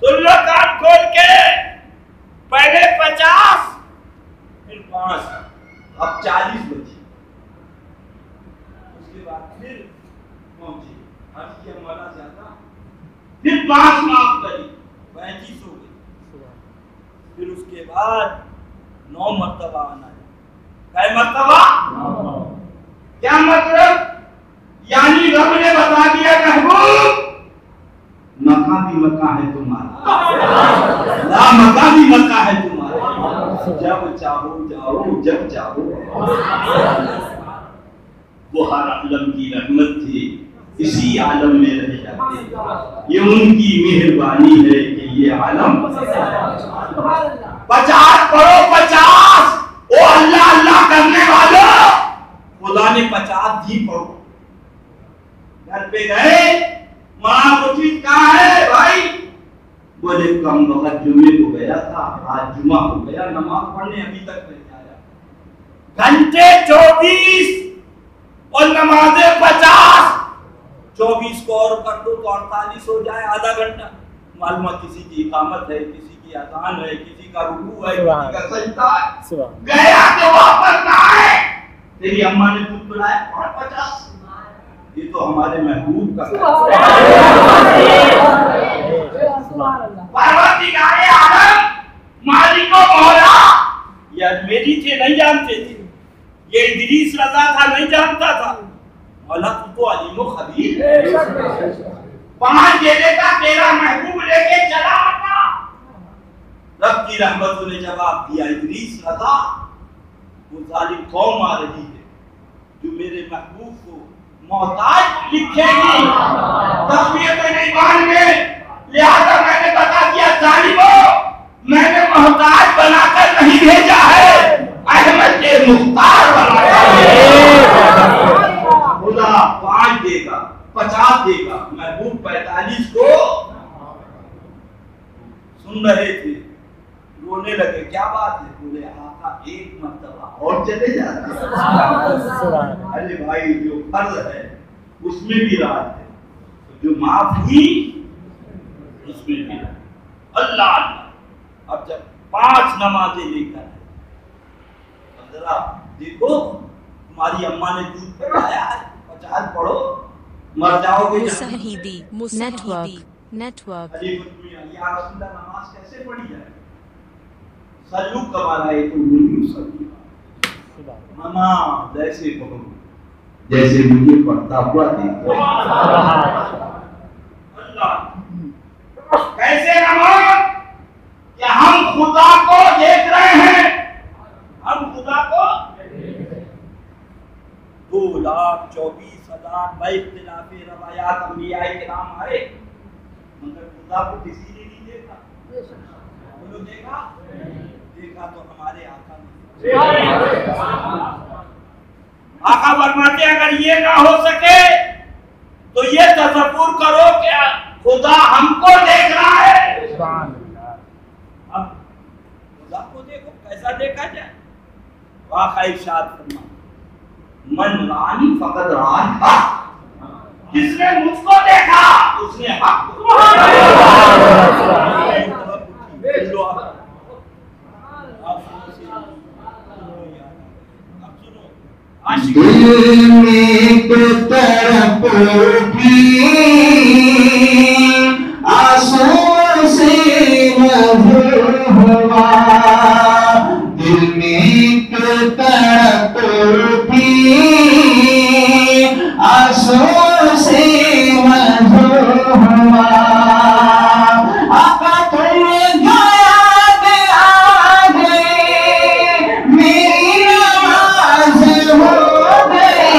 सुन लो कान खोल के, पहले 50 फिर 5, अब 40 बची। उसके बाद फिर पहुंचे, अर्ज किया मौला ज्यादा, फिर 5 माफ करी, 35 हो गई। फिर उसके बाद 9 मर्तबा आना है। क्या मर्तबा? क्या मतलब? यानी रब ने बता दिया महबूब, मक्का भी मक्का है तुम्हारा, ला मक्का भी मक्का है तुम्हारा, जब चाहो जाओ, जब चाहो। वो हर आलम की रहमत थी, इसी आलम में रह जाते, ये उनकी मेहरबानी है कि ये आलम। 50 पढ़ो, 50। ओ अल्लाह अल्लाह करने वालों, खुदा ने 50 दी। पढ़ो। घर पे गए, माँ को चीज कहा है भाई? बोले कम वक्त जुमे को गया था, आज जुमा हो गया, नमाज पढ़ने अभी तक नहीं आया। घंटे 24 और नमाजें 50। 24 को और कर दो तो 48 हो जाए, आधा घंटा। मालूम किसी की इकामत है, किसी की अज़ान है, किसी का रुकू है, किसी का सजदा है। गया तो वापस ना आए, तेरी अम्मा ने दूध पिलाया, और 50। ये तो हमारे महबूब का परवरदिगारे आलम, मालिको मौला। ये अजमेरी थे, नहीं जानते थे। ये इदरीस रज़ा था, नहीं जानता था। मौला तू तो अलीमो खबीर है। 5 देने का तेरा महबूब लेके चला आता। रब की रहमत ने जवाब दिया, इदरीस रज़ा, वो जालिम कौम आ रही है जो मेरे महबूब को मोहताज लिखेगी, तस्वीर में नहीं मानेंगे। लिहाजा मैंने बता दिया जालिमों, मैंने मोहताज बनाकर नहीं भेजा है, अहमद के मुख्तार बनाकर। खुदा 5 देगा, 50 देगा, महबूब 45 को सुन रहे थे, रोने लगे। क्या बात है? बोले आका 1 मर्तबा और चले जाते। अरे भाई, जो फर्ज है उसमें भी राज है, जो माफ हुई उसमें भी राज। अल्लाह अल्लाह। अब जब 5 नमाजें लेकर, अब जरा देखो, तुम्हारी अम्मा ने दूध पिलाया है, 50 पढ़ो, मर जाओगे। मुसाहिदी नेटवर्क या रसूलल्लाह, नमाज कैसे पढ़ी जाए? सल्लू कमा रहा है तो मुझे सल्लू मामा जैसे पढ़ो, जैसे मुझे पढ़ता हुआ देखो। अल्लाह कैसे नमाज? कि हम खुदा को देख रहे हैं, हम खुदा को 2,24,000 बैख्तिलाफे रवायात अंबियाए किराम आए, मगर खुदा को किसी ने नहीं देखा। बोलो देखा? देखा तो हमारे आका ने। आका फरमाते अगर ये ना हो सके तो ये तसव्वुर करो कि खुदा हमको देख रहा है। अब खुदा को देखो, कैसा देखा जाए? वाक़ा इरशाद फरमा, मन रानी फकत रानी, जिसने मुझको देखा उसने हक को। दिल में तरफ भी आंसू से मधुर हुआ, दिल में तरफ भी आंसू से मधुर हुआ। आका तुम याद आ गए, मेरी नमाज हो गई,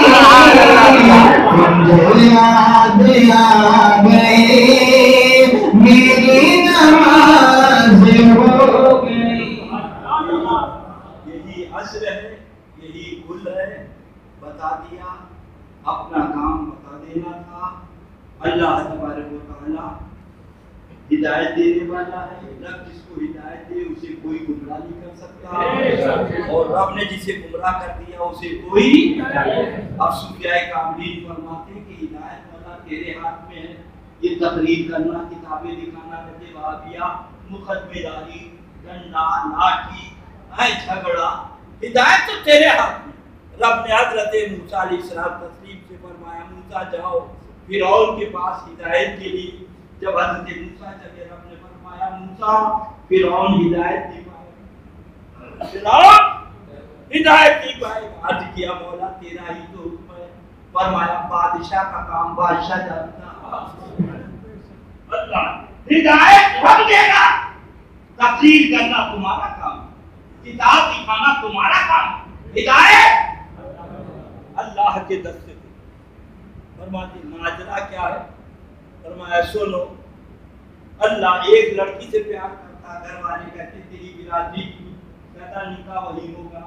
दिया, अपना काम बता देना था। अल्लाह तबारक व तआला हिदायत देने वाला है। रब जिसको हिदायत दे उसे कोई गुमराह नहीं कर सकता, और रब ने जिसे गुमराह कर दिया उसे कोई। अब सूफियाए कामिलीन फरमाते कि हिदायत वाला तेरे हाथ में है। ये तकरीर करना, किताबें दिखाना, रद्द वाबिया, मुकदमेदारी, डंडा, लाठी, झगड़ा, हिदायत तो तेरे हाथ में। रब ने हज़रत मूसा अलैहिस्सलाम तस्लीम से फरमाया, मूसा जाओ फिरौन के पास हिदायत के लिए। जब हज़रत मूसा चले, रब ने फरमाया, मूसा फिरौन हिदायत नहीं पाएगा, फिरौन हिदायत नहीं पाएगा। अर्ज किया, मौला तेरा ही तो हुक्म है। फरमाया, बादशाह का काम बादशाह जानता। अल्लाह हिदायत हम देगा, तकरीर करना तुम्हारा काम, किताब दिखाना तुम्हारा काम, हिदायत अल्लाह के दस्ते। फरमाते माजरा क्या है? फरमाया सुनो, अल्लाह एक लड़की से प्यार करता, घर वाले कहते तेरी बिरादरी की, कहता निकाह वही होगा,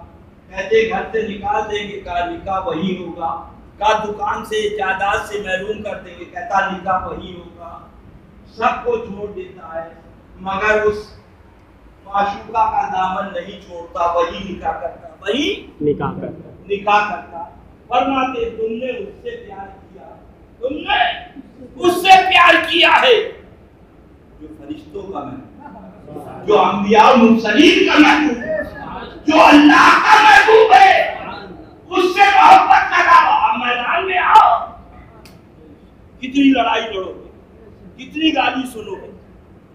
कहते घर से निकाल देंगे, कहा निकाह वही होगा, कहा दुकान से जायदाद से महरूम कर देंगे, कहता निकाह वही होगा। सबको छोड़ देता है, मगर उस माशूका का दामन नहीं छोड़ता, वही निकाह करता, वही निकाह करता। फरमाते तुमने उससे प्यार किया, तुमने उससे प्यार किया है जो फरिश्तों का महबूब, जो अंबिया मुरसलीन का महबूब, जो अल्लाह का महबूब है, उससे मोहब्बत लगाओ। मैदान में आओ, कितनी लड़ाई लड़ोगे, कितनी गाली सुनोगे,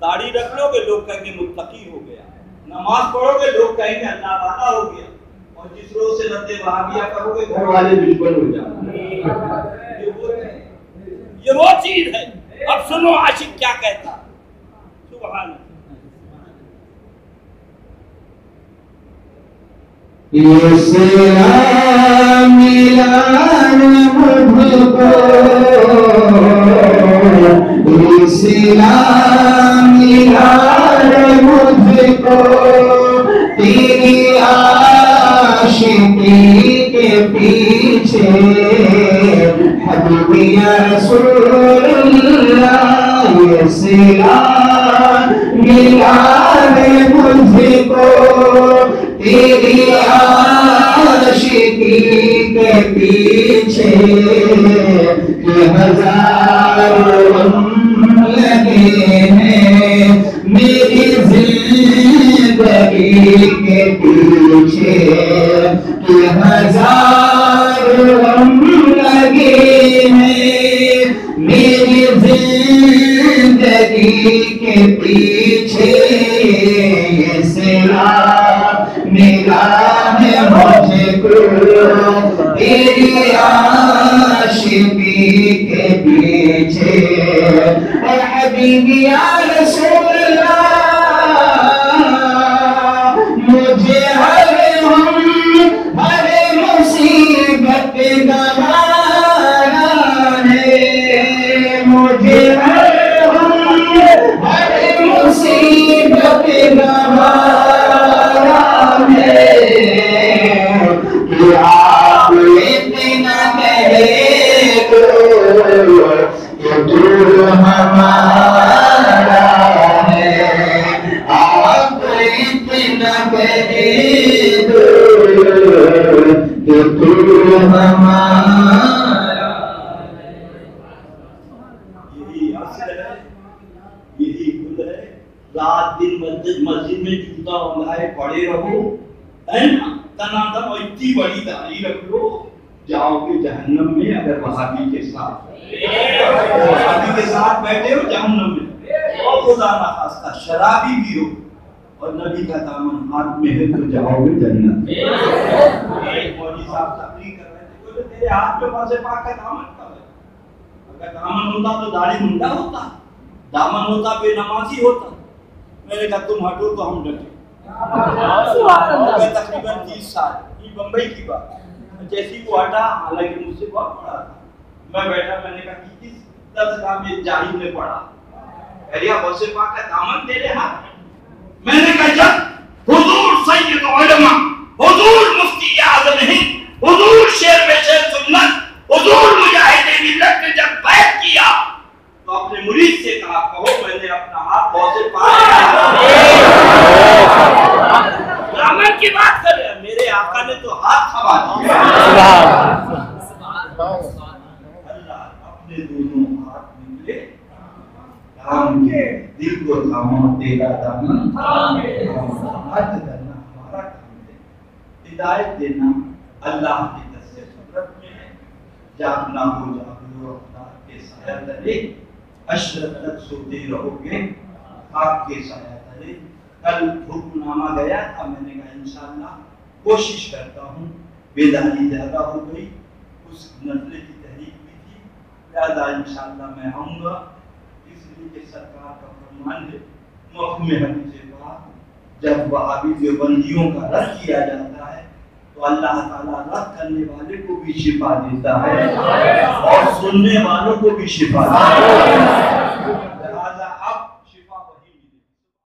दाढ़ी रख लोगे लोग कहेंगे मुत्तकी हो गया, नमाज पढ़ोगे लोग कहेंगे अल्लाह वाला हो गया, और जिस रोज से रद्द वहाबिया करोगे घर वाले दुश्मन हो जाएंगे। ये वो चीज है। अब सुनो आशिक क्या कहता। सुभान ये सिला मिलान मुझको, ये सिला मिलान मुझको, तेरी आशिकी के पीछे हबीबिया रसूलुल्लाह। ये सिला मिलान मुझको, तेरी आशिकी के पीछे ये हजारों लगे हैं, मेरी जिंदगी के पीछे ये हजारों लगे हैं, मेरी जिंदगी के पीछे ये सिला मिला है मुझको, तेरी आशिकी के पीछे। हबीबी या रसूलल्लाह, मुझे हर मुसीबत गवारा है, मुझे हर मुसीबत गवारा है, कि आप इतना कहे तो हमारा है, आप इतना कहे तो हमारा। यही असल है, यही गुल है। रात दिन मस्जिद में जूता बंधाए पड़े रहो, है ना, तनादम और इतनी बड़ी दाढ़ी रख लो, जाओगे जहन्नम में। अगर वहाबी के साथ बैठे हो जहन्नम में, और खुदा ना खास्ता शराबी भी हो और नबी का दामन हाथ में है तो जाओगे जन्नत। मौलवी साहब तकरीर कर रहे थे, बोले तेरे हाथ में पासे पाक का दामन कब है? अगर दामन होता तो दाढ़ी मुंडा होता, दामन होता बेनमाजी होता। मैंने कहा तुम हटो तो हम डटे। तकरीबन 30 साल, ये बम्बई की बात। जैसी वो हटा, हालांकि मुझसे बहुत बड़ा था, मैं बैठा, मैंने कहा कि किस दरगाह में जाहिद ने पढ़ा, अरिया वसे पाक का दामन तेरे हाथ। मैंने कहा जब हुजूर सैयद उलमा, हुजूर मुफ्ती आज़म हिंद, हुजूर शेर में शेर से कहा कहो मैंने अपना हाथ बहुत पाया। ग्रामर की बात कर रहे हैं, मेरे आका ने तो हाथ थमा दिया। अल्लाह अपने दोनों हाथ निकले राम के दिल को थामा, तेरा दामन हाथ धरना हमारा काम है, हिदायत देना अल्लाह की तरफ से कुदरत में है। जागना हो जागो अल्लाह के साया तले, अशरत तक सोते रहोगे आपके साया तले। कल हुक्मनामा गया था, मैंने कहा इंशाअल्लाह कोशिश करता हूँ, बेदारी ज्यादा हो गई, उस नस्ल की तहरीक भी थी, ज्यादा इंशाअल्लाह मैं आऊँगा। इसलिए कि सरकार का फरमान है महकमे हदीस के बाद जब वहाबी देवबंदियों का रद्द किया जाता है तो अल्लाह ताला रद्द करने वाले को भी शिफा देता है और सुनने वालों को भी शिफा देता है।